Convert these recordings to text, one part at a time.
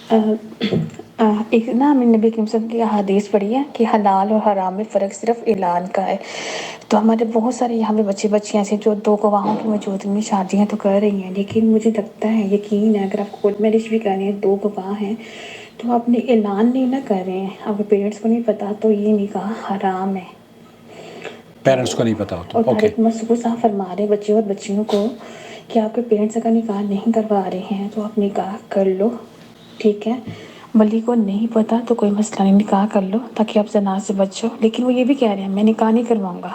ایک نا ہم نے نبی کریم صلی اللہ علیہ وسلم کی حدیث پڑھی ہے کہ حلال اور حرام میں فرق صرف اعلان کا ہے. تو ہمارے بہت سارے یہاں پہ بچے بچیاں سے جو 2 گواہوں کی موجودگی میں شادیاں تو کر رہی ہیں، لیکن مجھے لگتا ہے یقین ہے اگر آپ کورٹ میرج بھی کر رہے ہیں 2 گواہ ہیں تو آپ نے اعلان نہیں نہ کر رہے ہیں. اگر پیرنٹس کو نہیں پتا تو یہ نکاح حرام ہے. پیرنٹس کو نہیں پتا ہوتا. اور اوکے. طارق مسعود صاحب فرما رہے بچے اور بچیوں کو کہ آپ کے پیرنٹس اگر نکاح نہیں کروا رہے ہیں تو آپ نکاح کر لو، ٹھیک ہے. ولی کو نہیں پتا تو کوئی مسئلہ نہیں، نکاح کر لو تاکہ آپ زنا سے بچو. لیکن وہ یہ بھی کہہ رہے ہیں میں نکاح نہیں کرواؤں گا،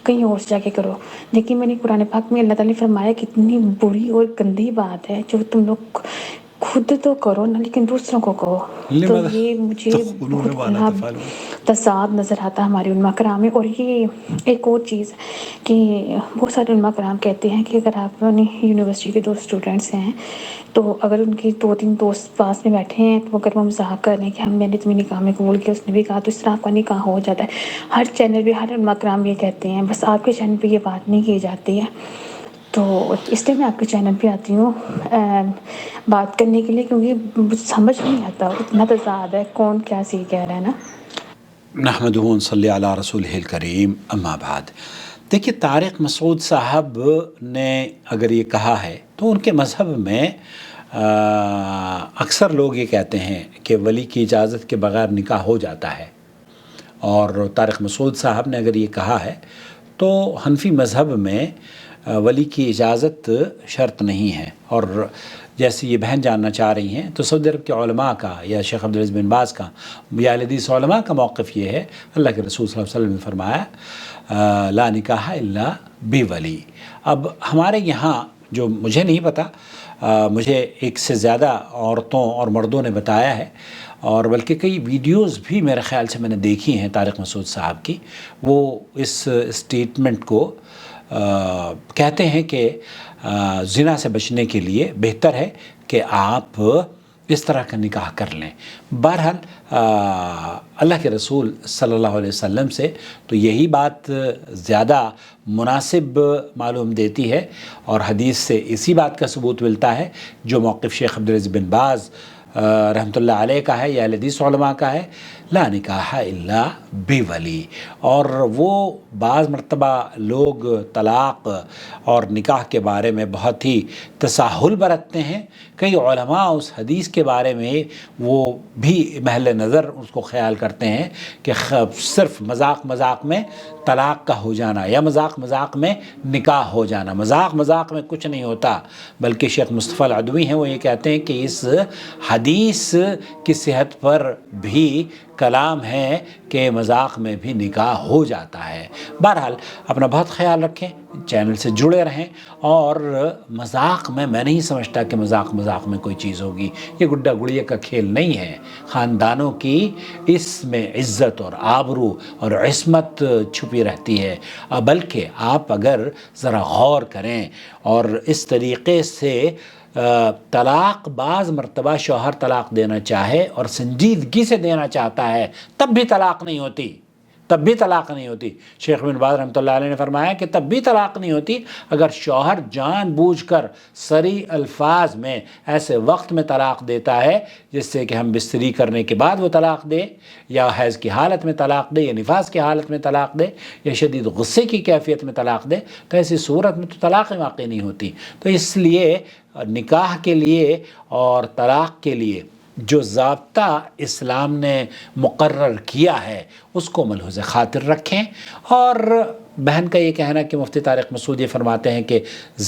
کہیں اور سے جا کے کرو. لیکن میں نے قرآن پاک میں اللہ تعالیٰ نے فرمایا کتنی بری اور گندی بات ہے جو تم لوگ خود تو کرو نا لیکن دوسروں کو کہو. تو لماذا یہ مجھے تخونون بہت ما لا بڑا تفعلون. تصاد نظر آتا ہے ہمارے علماء کرام میں. اور یہ ایک اور چیز کہ بہت سارے علماء کرام کہتے ہیں کہ اگر آپ یونیورسٹی کے 2 اسٹوڈنٹس ہیں تو اگر ان کے 2-3 دوست پاس میں بیٹھے ہیں تو اگر وہ مذاق کر رہے ہیں کہ میں نے تمہیں نکاح میں قبول کیا، اس نے بھی کہا، تو اس طرح آپ کا نکاح ہو جاتا ہے. ہر چینل پہ ہر علماء کرام یہ کہتے ہیں، بس آپ کے چینل پہ یہ بات نہیں کی جاتی ہے. تو اس لیے میں آپ کے چینل پہ آتی ہوں بات کرنے کے لیے، کیونکہ سمجھ نہیں آتا اتنا تضاد ہے کون کیا صحیح کہہ رہا ہے نا. نحمدہ و نصلی علی رسولہ الکریم، اما بعد. دیکھیے طارق مسعود صاحب نے اگر یہ کہا ہے تو ان کے مذہب میں اکثر لوگ یہ کہتے ہیں کہ ولی کی اجازت کے بغیر نکاح ہو جاتا ہے. اور طارق مسعود صاحب نے اگر یہ کہا ہے تو حنفی مذہب میں ولی کی اجازت شرط نہیں ہے. اور جیسے یہ بہن جاننا چاہ رہی ہیں تو سعودی عرب کے علماء کا یا شیخ عبدالعزیز بن باز کا یا اہل حدیث علماء کا موقف یہ ہے، اللہ کے رسول صلی اللہ علیہ وسلم نے فرمایا لا نکاح الا بولی. اب ہمارے یہاں جو مجھے نہیں پتا، مجھے 1 سے زیادہ عورتوں اور مردوں نے بتایا ہے، اور بلکہ کئی ویڈیوز بھی میرے خیال سے میں نے دیکھی ہیں طارق مسعود صاحب کی. وہ اس اسٹیٹمنٹ کو کہتے ہیں کہ زنا سے بچنے کے لیے بہتر ہے کہ آپ اس طرح کا نکاح کر لیں. بہرحال اللہ کے رسول صلی اللہ علیہ وسلم سے تو یہی بات زیادہ مناسب معلوم دیتی ہے، اور حدیث سے اسی بات کا ثبوت ملتا ہے جو موقف شیخ عبدالعزیز بن باز رحمۃ اللہ علیہ کا ہے یا اہل حدیث علماء کا ہے، لا نکاح الا بولی. اور وہ بعض مرتبہ لوگ طلاق اور نکاح کے بارے میں بہت ہی تساہل برتتے ہیں. کئی علماء اس حدیث کے بارے میں وہ بھی محل نظر اس کو خیال کرتے ہیں کہ صرف مذاق مذاق میں طلاق کا ہو جانا یا مذاق مذاق میں نکاح ہو جانا، مذاق مذاق میں کچھ نہیں ہوتا. بلکہ شیخ مصطفیٰ العدوی ہیں، وہ یہ کہتے ہیں کہ اس حدیث کی صحت پر بھی کلام ہے کہ مذاق میں بھی نکاح ہو جاتا ہے. بہرحال اپنا بہت خیال رکھیں، چینل سے جڑے رہیں. اور مذاق میں نہیں سمجھتا کہ مذاق مذاق میں کوئی چیز ہوگی. یہ گڈا گڑیا کا کھیل نہیں ہے. خاندانوں کی اس میں عزت اور آبرو اور عصمت چھپی رہتی ہے. بلکہ آپ اگر ذرا غور کریں اور اس طریقے سے طلاق بعض مرتبہ شوہر طلاق دینا چاہے اور سنجیدگی سے دینا چاہتا ہے تب بھی طلاق نہیں ہوتی، تب بھی طلاق نہیں ہوتی. شیخ بن باز رحمۃ اللہ علیہ نے فرمایا کہ تب بھی طلاق نہیں ہوتی اگر شوہر جان بوجھ کر صریح الفاظ میں ایسے وقت میں طلاق دیتا ہے جس سے کہ ہم بستری کرنے کے بعد وہ طلاق دے، یا حیض کی حالت میں طلاق دے، یا نفاس کی حالت میں طلاق دے، یا شدید غصے کی کیفیت میں طلاق دے. تو ایسی صورت میں تو طلاق واقع نہیں ہوتی. تو اس لیے نکاح کے لیے اور طلاق کے لیے جو ضابطہ اسلام نے مقرر کیا ہے اس کو ملحوظ خاطر رکھیں. اور بہن کا یہ کہنا کہ مفتی طارق مسعود یہ فرماتے ہیں کہ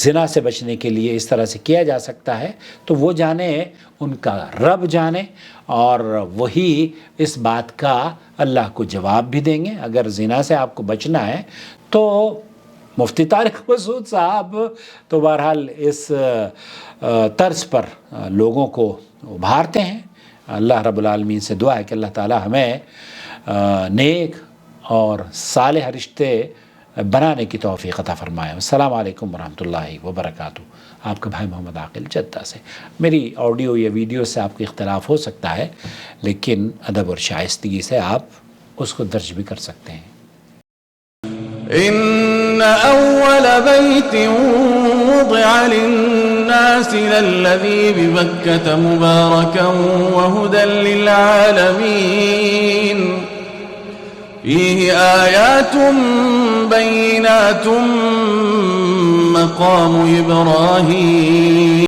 زنا سے بچنے کے لیے اس طرح سے کیا جا سکتا ہے، تو وہ جانے، ان کا رب جانے، اور وہی اس بات کا اللہ کو جواب بھی دیں گے. اگر زنا سے آپ کو بچنا ہے تو مفتی طارق مسعود صاحب تو بہرحال اس طرز پر لوگوں کو ابھارتے ہیں. اللہ رب العالمین سے دعا ہے کہ اللہ تعالی ہمیں نیک اور صالح رشتے بنانے کی توفیق عطا فرمائے. السلام علیکم ورحمۃ اللہ وبرکاتہ. آپ کا بھائی محمد عاقل جدہ سے. میری آڈیو یا ویڈیو سے آپ کو اختلاف ہو سکتا ہے، لیکن ادب اور شائستگی سے آپ اس کو درج بھی کر سکتے ہیں. أول بيت وضع للناس للذي ببكة مباركا وهدى للعالمين فيه آيات بينات مقام إبراهيم